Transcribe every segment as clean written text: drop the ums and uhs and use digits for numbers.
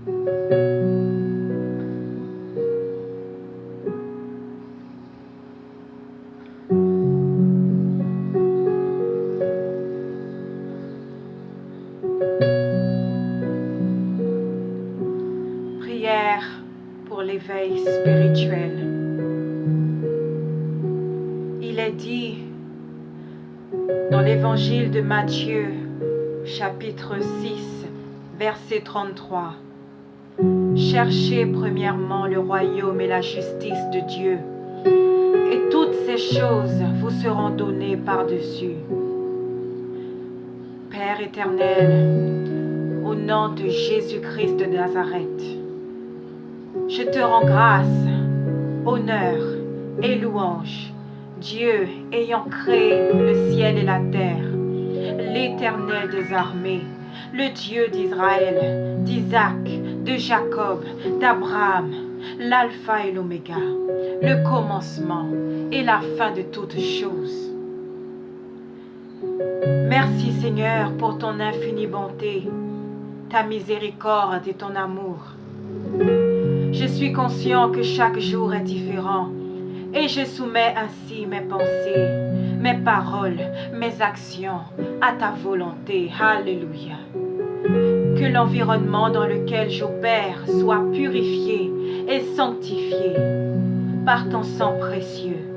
Prière pour l'éveil spirituel. Il est dit dans l'évangile de Matthieu, chapitre 6, verset 33. Cherchez premièrement le royaume et la justice de Dieu, et toutes ces choses vous seront données par-dessus. Père éternel, au nom de Jésus-Christ de Nazareth, je te rends grâce, honneur et louange, Dieu ayant créé le ciel et la terre, l'Éternel des armées, le Dieu d'Israël, d'Isaac, de Jacob, d'Abraham, l'alpha et l'oméga, le commencement et la fin de toutes choses. Merci Seigneur pour ton infinie bonté, ta miséricorde et ton amour. Je suis conscient que chaque jour est différent et je soumets ainsi mes pensées, mes paroles, mes actions à ta volonté. Alléluia. Que l'environnement dans lequel j'opère soit purifié et sanctifié par ton sang précieux.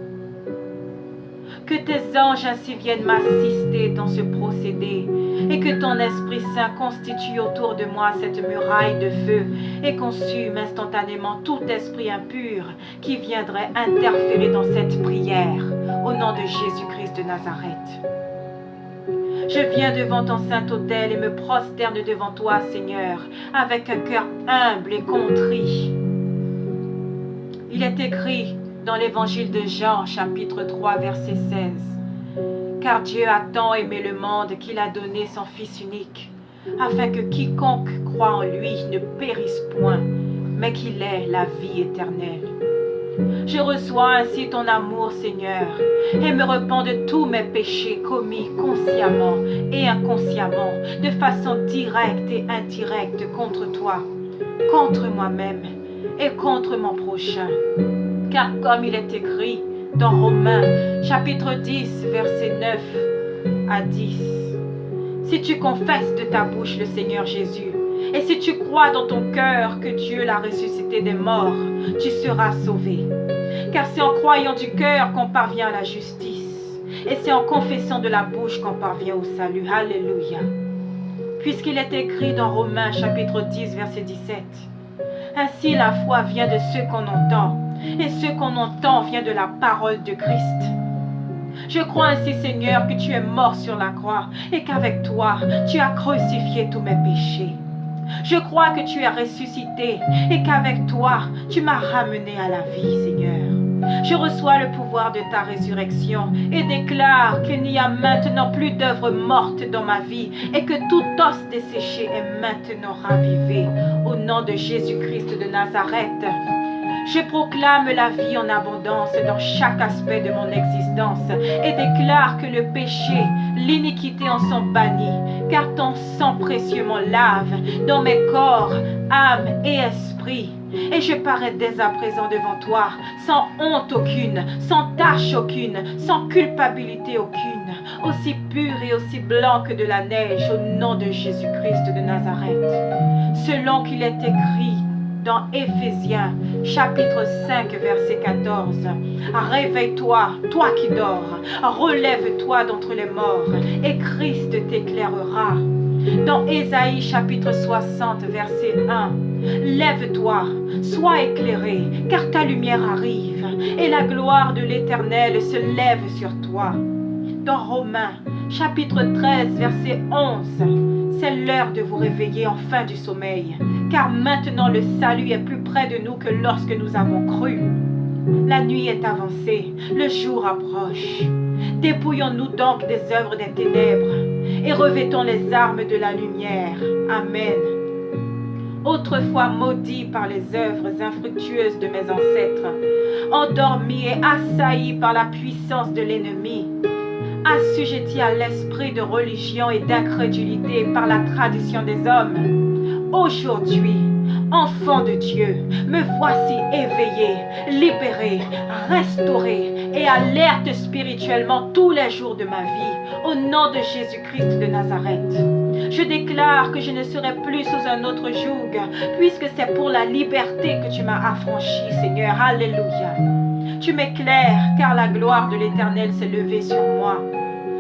Que tes anges ainsi viennent m'assister dans ce procédé et que ton Esprit Saint constitue autour de moi cette muraille de feu et consume instantanément tout esprit impur qui viendrait interférer dans cette prière au nom de Jésus-Christ de Nazareth. Je viens devant ton saint autel et me prosterne devant toi, Seigneur, avec un cœur humble et contrit. Il est écrit dans l'évangile de Jean, chapitre 3, verset 16. Car Dieu a tant aimé le monde qu'il a donné son Fils unique, afin que quiconque croit en lui ne périsse point, mais qu'il ait la vie éternelle. Je reçois ainsi ton amour, Seigneur, et me repens de tous mes péchés commis consciemment et inconsciemment, de façon directe et indirecte contre toi, contre moi-même et contre mon prochain. Car comme il est écrit dans Romains, chapitre 10, verset 9 à 10, si tu confesses de ta bouche le Seigneur Jésus, et si tu crois dans ton cœur que Dieu l'a ressuscité des morts, tu seras sauvé. Car c'est en croyant du cœur qu'on parvient à la justice, et c'est en confessant de la bouche qu'on parvient au salut. Alléluia. Puisqu'il est écrit dans Romains, chapitre 10, verset 17, ainsi la foi vient de ce qu'on entend, et ce qu'on entend vient de la parole de Christ. Je crois ainsi, Seigneur, que tu es mort sur la croix et qu'avec toi, tu as crucifié tous mes péchés. Je crois que tu es ressuscité et qu'avec toi, tu m'as ramené à la vie, Seigneur. Je reçois le pouvoir de ta résurrection et déclare qu'il n'y a maintenant plus d'œuvre morte dans ma vie et que tout os desséché est maintenant ravivé. Au nom de Jésus-Christ de Nazareth, je proclame la vie en abondance dans chaque aspect de mon existence et déclare que le péché, l'iniquité en sont bannis, car ton sang précieusement lave dans mes corps, âme et esprit. Et je parais dès à présent devant toi, sans honte aucune, sans tache aucune, sans culpabilité aucune, aussi pur et aussi blanc que de la neige, au nom de Jésus-Christ de Nazareth. Selon qu'il est écrit dans Éphésiens, chapitre 5, verset 14. Réveille-toi, toi qui dors, relève-toi d'entre les morts, et Christ t'éclairera. Dans Ésaïe, chapitre 60, verset 1. Lève-toi, sois éclairé, car ta lumière arrive, et la gloire de l'Éternel se lève sur toi. Dans Romains, chapitre 13, verset 11. C'est l'heure de vous réveiller enfin du sommeil, car maintenant le salut est plus près de nous que lorsque nous avons cru. La nuit est avancée, le jour approche. Dépouillons-nous donc des œuvres des ténèbres et revêtons les armes de la lumière. Amen. Autrefois maudit par les œuvres infructueuses de mes ancêtres, endormi et assailli par la puissance de l'ennemi, assujetti à l'esprit de religion et d'incrédulité par la tradition des hommes, Aujourd'hui, enfant de Dieu, me voici éveillé, libéré, restauré et alerte spirituellement tous les jours de ma vie, au nom de Jésus-Christ de Nazareth. Je déclare que je ne serai plus sous un autre joug, puisque c'est pour la liberté que tu m'as affranchi, Seigneur. Alléluia. Tu m'éclaires, car la gloire de l'Éternel s'est levée sur moi.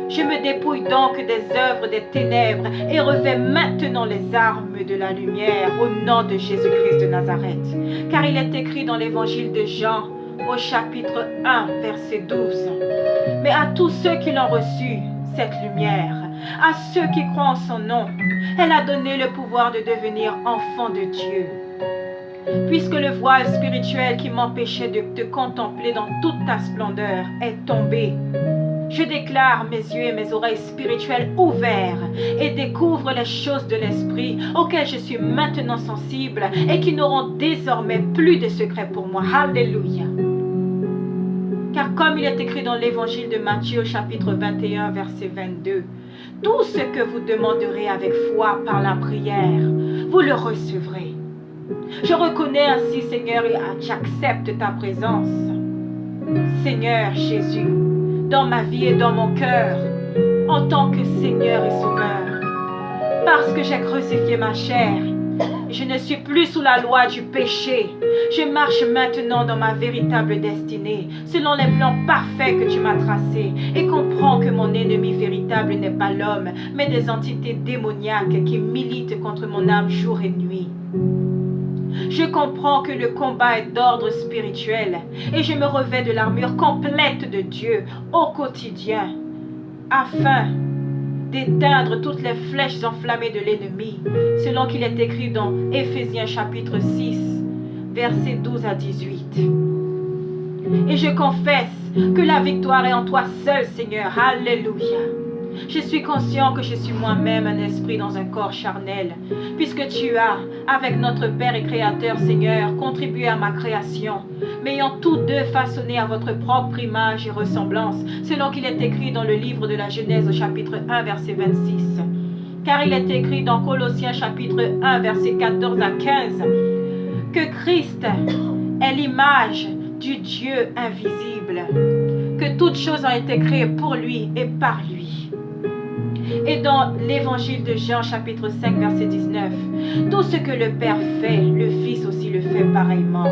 Je me dépouille donc des œuvres des ténèbres et revêts maintenant les armes de la lumière au nom de Jésus-Christ de Nazareth. Car il est écrit dans l'évangile de Jean au chapitre 1, verset 12. Mais à tous ceux qui l'ont reçu, cette lumière, à ceux qui croient en son nom, elle a donné le pouvoir de devenir enfants de Dieu. Puisque le voile spirituel qui m'empêchait de te contempler dans toute ta splendeur est tombé, je déclare mes yeux et mes oreilles spirituelles ouverts et découvre les choses de l'esprit auxquelles je suis maintenant sensible et qui n'auront désormais plus de secret pour moi. Alléluia. Car comme il est écrit dans l'évangile de Matthieu chapitre 21 verset 22, tout ce que vous demanderez avec foi par la prière, vous le recevrez. Je reconnais ainsi, Seigneur, et j'accepte ta présence. Seigneur Jésus, dans ma vie et dans mon cœur, en tant que Seigneur et Sauveur. Parce que j'ai crucifié ma chair, je ne suis plus sous la loi du péché. Je marche maintenant dans ma véritable destinée, selon les plans parfaits que tu m'as tracés, et comprends que mon ennemi véritable n'est pas l'homme, mais des entités démoniaques qui militent contre mon âme jour et nuit. Je comprends que le combat est d'ordre spirituel et je me revêts de l'armure complète de Dieu au quotidien afin d'éteindre toutes les flèches enflammées de l'ennemi, selon qu'il est écrit dans Éphésiens chapitre 6, versets 12 à 18. Et je confesse que la victoire est en toi seul, Seigneur. Alléluia. Je suis conscient que je suis moi-même un esprit dans un corps charnel, puisque tu as, avec notre Père et Créateur, Seigneur, contribué à ma création, m'ayant tous deux façonnés à votre propre image et ressemblance, selon qu'il est écrit dans le livre de la Genèse au chapitre 1, verset 26. Car il est écrit dans Colossiens chapitre 1, verset 14 à 15, que Christ est l'image du Dieu invisible, que toutes choses ont été créées pour lui et par lui. Et dans l'évangile de Jean chapitre 5 verset 19, tout ce que le Père fait, le Fils aussi le fait pareillement.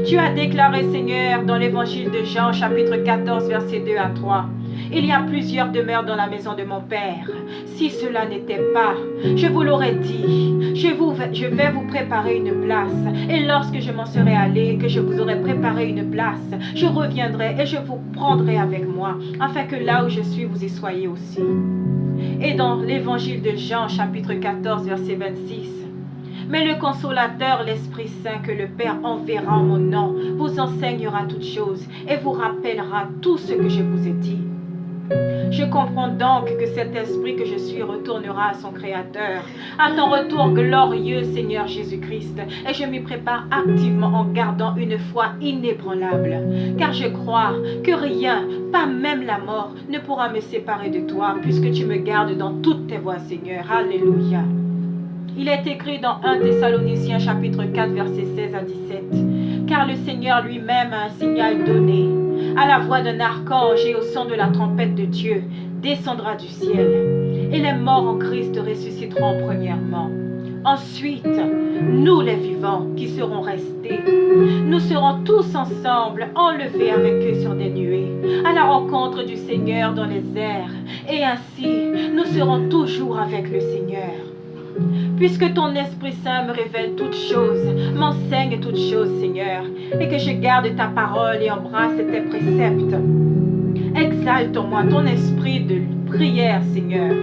Tu as déclaré, Seigneur, dans l'évangile de Jean chapitre 14 verset 2 à 3, il y a plusieurs demeures dans la maison de mon Père. Si cela n'était pas, je vous l'aurais dit. Je vais vous préparer une place. Et lorsque je m'en serai allé, que je vous aurai préparé une place, je reviendrai et je vous prendrai avec moi, afin que là où je suis, vous y soyez aussi. Et dans l'évangile de Jean, chapitre 14, verset 26, mais le consolateur, l'Esprit Saint que le Père enverra en mon nom, vous enseignera toutes choses et vous rappellera tout ce que je vous ai dit. Je comprends donc que cet esprit que je suis retournera à son Créateur, à ton retour glorieux, Seigneur Jésus-Christ, et je m'y prépare activement en gardant une foi inébranlable, car je crois que rien, pas même la mort, ne pourra me séparer de toi, puisque tu me gardes dans toutes tes voies, Seigneur. Alléluia. Il est écrit dans 1 Thessaloniciens chapitre 4, versets 16 à 17, car le Seigneur lui-même a un signal donné. À la voix d'un archange et au son de la trompette de Dieu, descendra du ciel, et les morts en Christ ressusciteront premièrement. Ensuite, nous les vivants qui serons restés, nous serons tous ensemble enlevés avec eux sur des nuées, à la rencontre du Seigneur dans les airs, et ainsi nous serons toujours avec le Seigneur. Puisque ton Esprit Saint me révèle toutes choses, m'enseigne toutes choses, Seigneur, et que je garde ta parole et embrasse tes préceptes. Exalte en moi ton esprit de prière, Seigneur.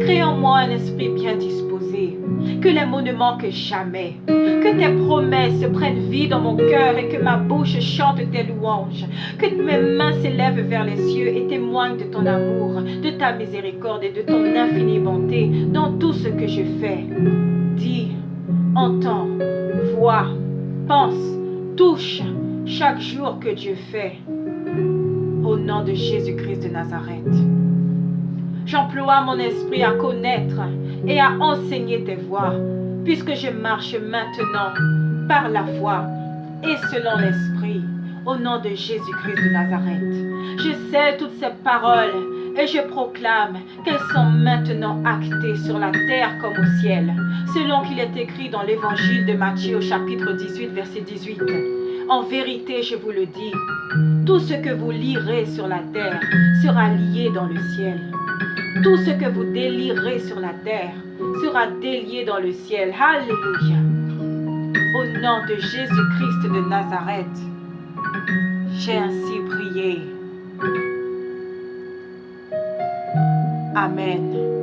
Crée en moi un esprit bien disposé. Que les mots ne manquent jamais. Que tes promesses prennent vie dans mon cœur et que ma bouche chante tes louanges. Que mes mains s'élèvent vers les cieux et témoignent de ton amour, de ta miséricorde et de ton infinie bonté dans tout ce que je fais. Dis, entends, vois, pense, touche chaque jour que Dieu fait. Au nom de Jésus-Christ de Nazareth. J'emploie mon esprit à connaître et à enseigner tes voies, puisque je marche maintenant par la foi et selon l'Esprit, au nom de Jésus-Christ de Nazareth. Je scelle toutes ces paroles et je proclame qu'elles sont maintenant actées sur la terre comme au ciel, selon qu'il est écrit dans l'évangile de Matthieu au chapitre 18, verset 18. En vérité, je vous le dis, tout ce que vous lirez sur la terre sera lié dans le ciel. Tout ce que vous délierez sur la terre sera délié dans le ciel. Alléluia. Au nom de Jésus-Christ de Nazareth, j'ai ainsi prié. Amen.